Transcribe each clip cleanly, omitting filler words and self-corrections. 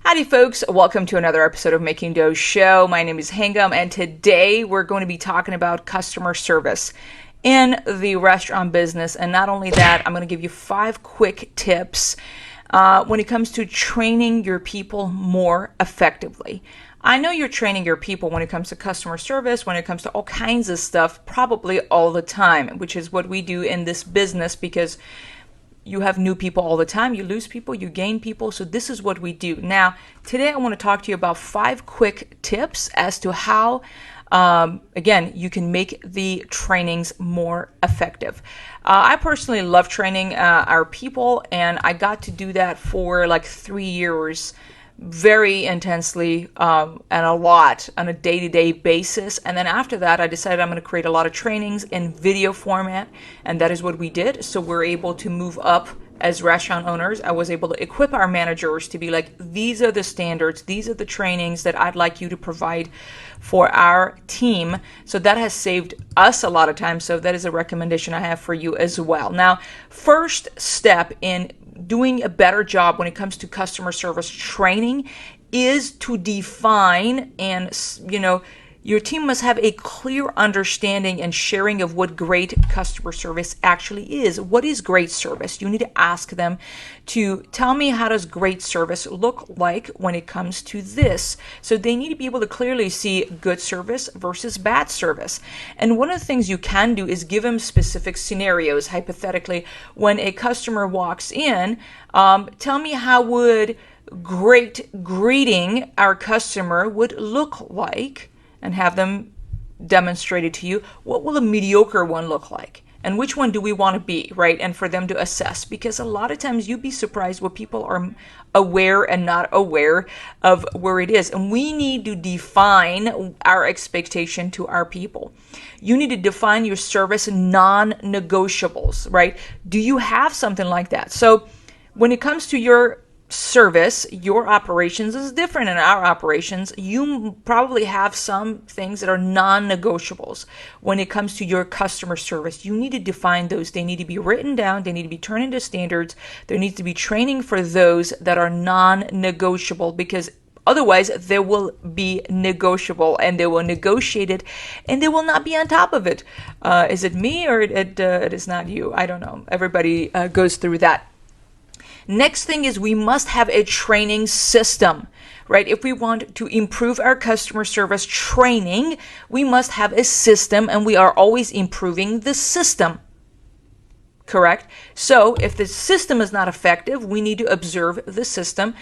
Howdy folks, welcome to another episode of Making Dough Show. My name is Hangam and today we're going to be talking about customer service in the restaurant business. And not only that, I'm going to give you 5 quick tips when it comes to training your people more effectively. I know you're training your people when it comes to customer service, when it comes to all kinds of stuff, probably all the time, which is what we do in this business because you have new people all the time. You lose people, you gain people. So this is what we do. Now, today I want to talk to you about 5 quick tips as to how, again, you can make the trainings more effective. I personally love training our people, and I got to do that for like 3 years very intensely and a lot on a day-to-day basis. And then after that, I decided I'm going to create a lot of trainings in video format, and that is what we did. So we're able to move up as restaurant owners. I was able to equip our managers to be like, these are the standards, these are the trainings that I'd like you to provide for our team. So that has saved us a lot of time. So that is a recommendation I have for you as well. Now, first step in doing a better job when it comes to customer service training is to define, and your team must have a clear understanding and sharing of what great customer service actually is. What is great service? You need to ask them to tell me, how does great service look like when it comes to this? So they need to be able to clearly see good service versus bad service. And one of the things you can do is give them specific scenarios. Hypothetically, when a customer walks in, tell me how would great greeting our customer would look like, and have them demonstrated to you. What will a mediocre one look like? And which one do we want to be, right? And for them to assess. Because a lot of times you'd be surprised what people are aware and not aware of where it is. And we need to define our expectation to our people. You need to define your service non-negotiables, right? Do you have something like that? So when it comes to your service, your operations is different than our operations. You probably have some things that are non-negotiables when it comes to your customer service. You need to define those. They need to be written down. They need to be turned into standards. There needs to be training for those that are non-negotiable, because otherwise they will be negotiable and they will negotiate it and they will not be on top of it. Is it me or it is not you? I don't know. Everybody goes through that. Next thing is we must have a training system, right? If we want to improve our customer service training, we must have a system, and we are always improving the system. Correct? So if the system is not effective, we need to observe the system.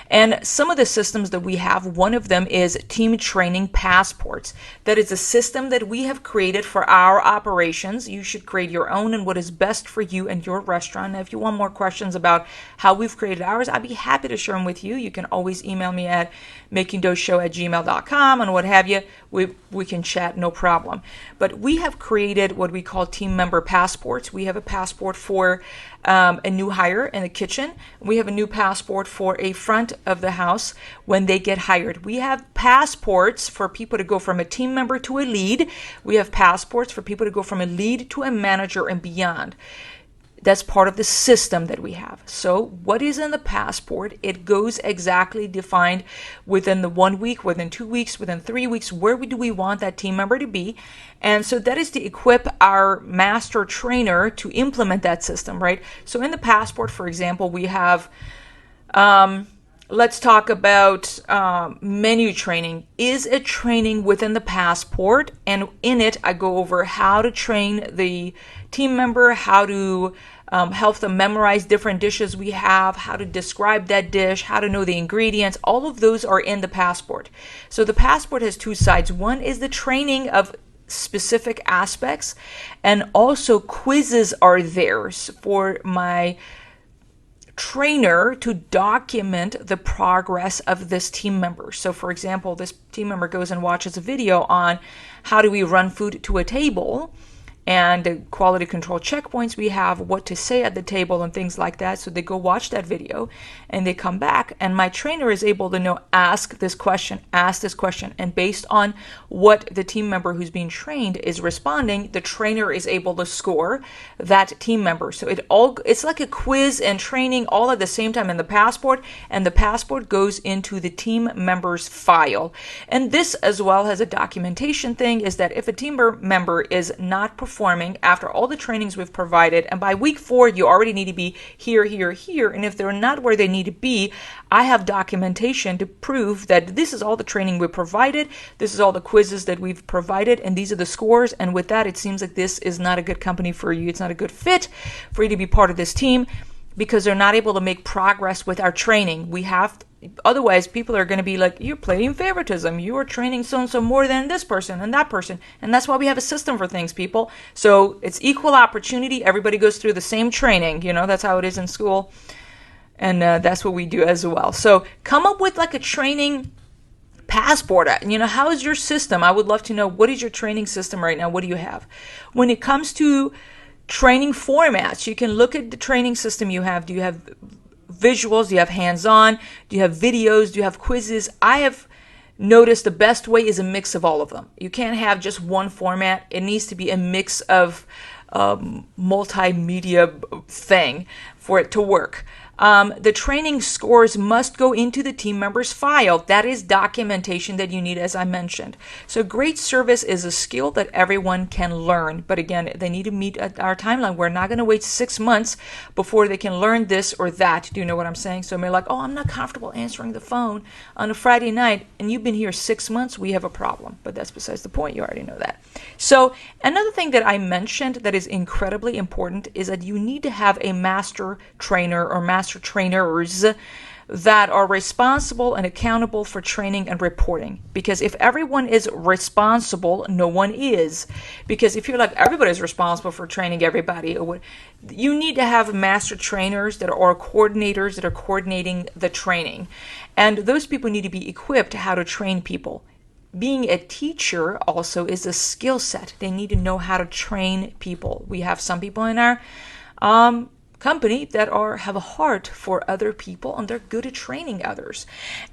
And some of the systems that we have, one of them is team training passports. That is a system that we have created for our operations. You should create your own and what is best for you and your restaurant. Now, if you want more questions about how we've created ours, I'd be happy to share them with you. You can always email me at makingdoughshow@gmail.com and what have you. We can chat, no problem. But we have created what we call team member passports. We have a passport for a new hire in the kitchen. We have a new passport for a front of the house when they get hired. We have passports for people to go from a team member to a lead. We have passports for people to go from a lead to a manager and beyond. That's part of the system that we have. So what is in the passport? It goes exactly defined within the 1 week, within 2 weeks, within 3 weeks. Where do we want that team member to be? And so that is to equip our master trainer to implement that system, right? So in the passport, for example, we have, let's talk about menu training. Is a training within the passport, and in it I go over how to train the team member, how to help them memorize different dishes we have, how to describe that dish, how to know the ingredients. All of those are in the passport. So the passport has 2 sides. One is the training of specific aspects, and also quizzes are there for my trainer to document the progress of this team member. So for example, this team member goes and watches a video on how do we run food to a table, and the quality control checkpoints we have, what to say at the table and things like that. So they go watch that video and they come back, and my trainer is able to know, ask this question, and based on what the team member who's being trained is responding, the trainer is able to score that team member. So it's like a quiz and training all at the same time in the passport, and the passport goes into the team member's file. And this as well has a documentation thing, is that if a team member is not performing after all the trainings we've provided, and by week 4 you already need to be here, and if they're not where they need to be, I have documentation to prove that this is all the training we provided, this is all the quizzes that we've provided, and these are the scores. And with that, it seems like this is not a good company for you. It's not a good fit for you to be part of this team, because they're not able to make progress with our training. Otherwise, people are going to be like, you're playing favoritism. You are training so-and-so more than this person and that person. And that's why we have a system for things, people. So it's equal opportunity. Everybody goes through the same training. That's how it is in school. And that's what we do as well. So come up with like a training passport. How is your system? I would love to know, what is your training system right now? What do you have? When it comes to training formats, you can look at the training system you have. Do you have visuals? Do you have hands-on? Do you have videos? Do you have quizzes? I have noticed the best way is a mix of all of them. You can't have just one format. It needs to be a mix of multimedia thing for it to work. The training scores must go into the team member's file. That is documentation that you need, as I mentioned. So great service is a skill that everyone can learn. But again, they need to meet our timeline. We're not going to wait 6 months before they can learn this or that. Do you know what I'm saying? So they're like, oh, I'm not comfortable answering the phone on a Friday night, and you've been here 6 months, we have a problem. But that's besides the point. You already know that. So another thing that I mentioned that is incredibly important is that you need to have a master trainer or master trainers that are responsible and accountable for training and reporting. Because if everyone is responsible, no one is. Because if you're like, everybody's responsible for training everybody, you need to have master trainers that are coordinators that are coordinating the training. And those people need to be equipped how to train people. Being a teacher also is a skill set. They need to know how to train people. We have some people in our company that have a heart for other people, and they're good at training others.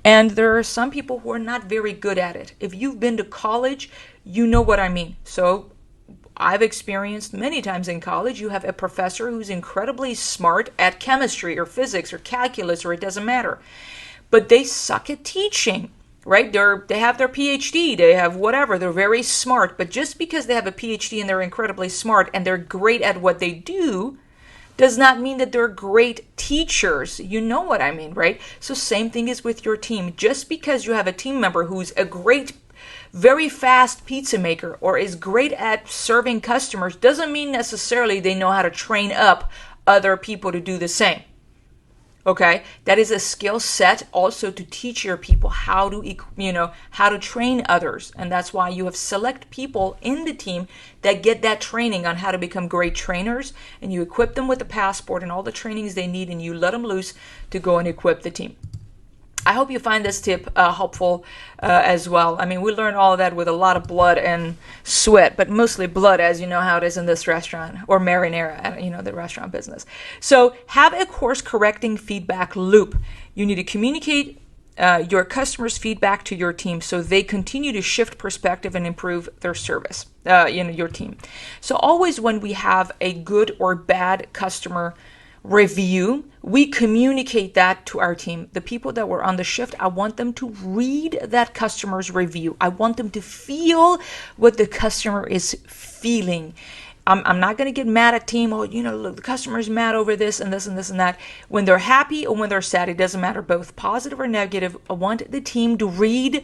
And there are some people who are not very good at it. If you've been to college, you know what I mean. So I've experienced many times in college, you have a professor who's incredibly smart at chemistry or physics or calculus, or it doesn't matter, but they suck at teaching. Right? They have their PhD, they have whatever, they're very smart, but just because they have a PhD and they're incredibly smart and they're great at what they do, does not mean that they're great teachers. You know what I mean, right? So same thing is with your team. Just because you have a team member who's a great, very fast pizza maker or is great at serving customers doesn't mean necessarily they know how to train up other people to do the same. Okay, that is a skill set also to teach your people how to train others. And that's why you have select people in the team that get that training on how to become great trainers, and you equip them with the passport and all the trainings they need, and you let them loose to go and equip the team. I hope you find this tip helpful as well. I mean, we learned all of that with a lot of blood and sweat, but mostly blood, as you know how it is in this restaurant, or marinara, the restaurant business. So have a course correcting feedback loop. You need to communicate your customers' feedback to your team so they continue to shift perspective and improve their service, your team. So always when we have a good or bad customer review, we communicate that to our team. The people that were on the shift, I want them to read that customer's review. I want them to feel what the customer is feeling. I'm not going to get mad at team. Oh, look, the customer's mad over this and this and this and that. When they're happy or when they're sad, it doesn't matter, both positive or negative. I want the team to read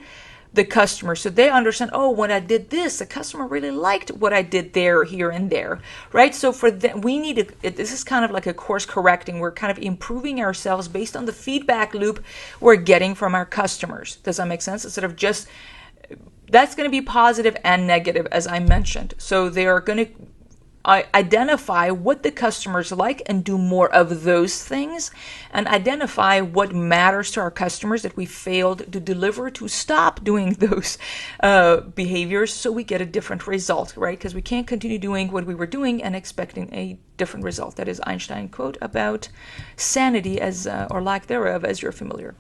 the customer so they understand, oh, when I did this, the customer really liked what I did there, here, and there, right? So for them, this is kind of like a course correcting. We're kind of improving ourselves based on the feedback loop we're getting from our customers. Does that make sense? Instead of just, that's going to be positive and negative, as I mentioned. So they are going to identify what the customers like and do more of those things, and identify what matters to our customers that we failed to deliver, to stop doing those behaviors so we get a different result, right? Because we can't continue doing what we were doing and expecting a different result. That is Einstein quote about sanity, as or lack thereof, as you're familiar.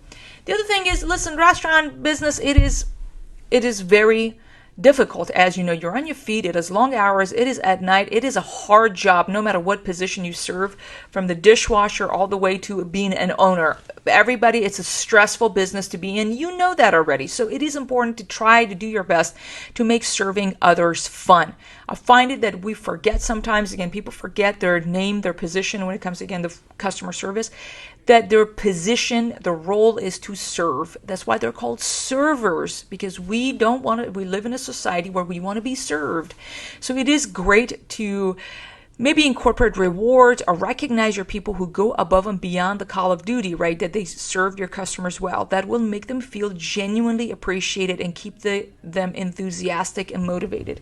The other thing is, listen, restaurant business, it is very difficult. As you know, you're on your feet, it is long hours, it is at night, it is a hard job no matter what position you serve, from the dishwasher all the way to being an owner. Everybody, it's a stressful business to be in. You know that already. So it is important to try to do your best to make serving others fun. I find it that we forget sometimes, again, people forget their name, their position when it comes to, again, the customer service, that their position, the role is to serve. That's why they're called servers, because we live in a society where we want to be served. So it is great to maybe incorporate rewards or recognize your people who go above and beyond the call of duty, right? That they serve your customers well. That will make them feel genuinely appreciated and keep them enthusiastic and motivated.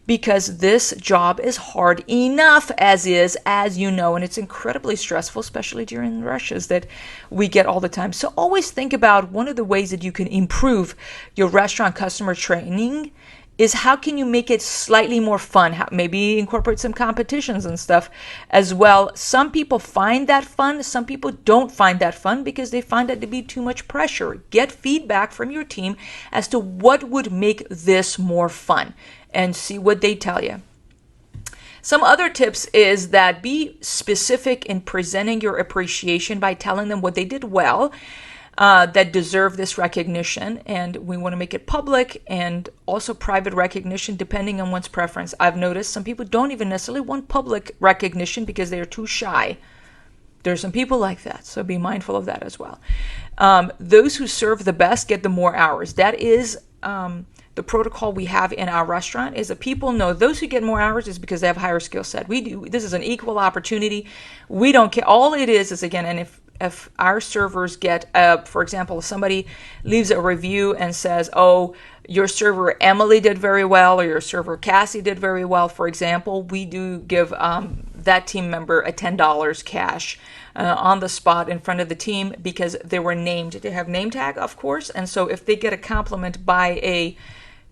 Because this job is hard enough as is, as you know, and it's incredibly stressful, especially during rushes that we get all the time. So always think about one of the ways that you can improve your restaurant customer training is how can you make it slightly more fun? Maybe incorporate some competitions and stuff as well. Some people find that fun. Some people don't find that fun because they find that to be too much pressure. Get feedback from your team as to what would make this more fun and see what they tell you. Some other tips is that be specific in presenting your appreciation by telling them what they did well, that deserve this recognition, and we want to make it public and also private recognition depending on one's preference. I've noticed some people don't even necessarily want public recognition because they're too shy. There's some people like that, so be mindful of that as well. Those who serve the best get the more hours. That is the protocol we have in our restaurant, is that people know those who get more hours is because they have a higher skill set. This is an equal opportunity. We don't care. All it is again, and if our servers get, for example, if somebody leaves a review and says, oh, your server Emily did very well, or your server Cassie did very well, for example, we do give that team member a $10 cash on the spot in front of the team because they were named. They have name tag, of course, and so if they get a compliment by a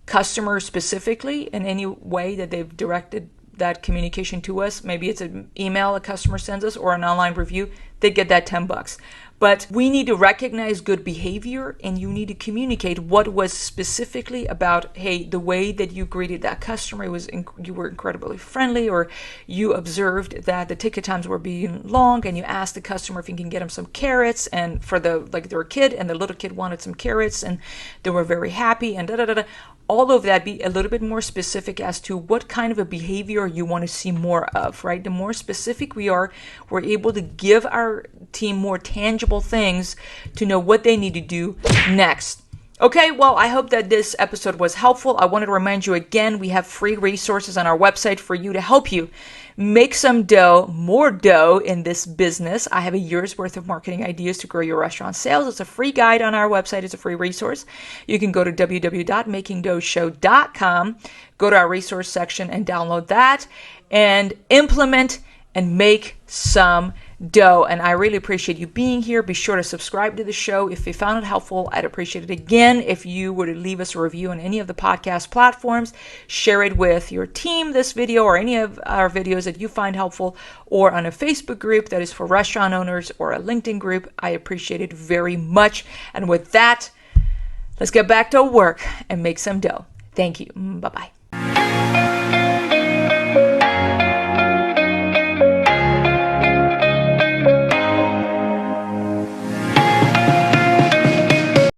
customer specifically in any way that they've directed that communication to us, maybe it's an email a customer sends us or an online review, they get that $10. But we need to recognize good behavior, and you need to communicate what was specifically about, hey, the way that you greeted that customer, you were incredibly friendly, or you observed that the ticket times were being long, and you asked the customer if you can get them some carrots, and they're a kid, and the little kid wanted some carrots, and they were very happy, and da-da-da-da. All of that, be a little bit more specific as to what kind of a behavior you want to see more of, right? The more specific we are, we're able to give our team more tangible things to know what they need to do next. Okay, well, I hope that this episode was helpful. I wanted to remind you again, we have free resources on our website for you to help you make some dough, more dough in this business. I have a year's worth of marketing ideas to grow your restaurant sales. It's a free guide on our website. It's a free resource. You can go to www.makingdoughshow.com, go to our resource section and download that and implement and make some dough. And I really appreciate you being here. Be sure to subscribe to the show. If you found it helpful, I'd appreciate it again if you were to leave us a review on any of the podcast platforms. Share it with your team, this video, or any of our videos that you find helpful, or on a Facebook group that is for restaurant owners, or a LinkedIn group. I appreciate it very much. And with that, let's get back to work and make some dough. Thank you. Bye-bye.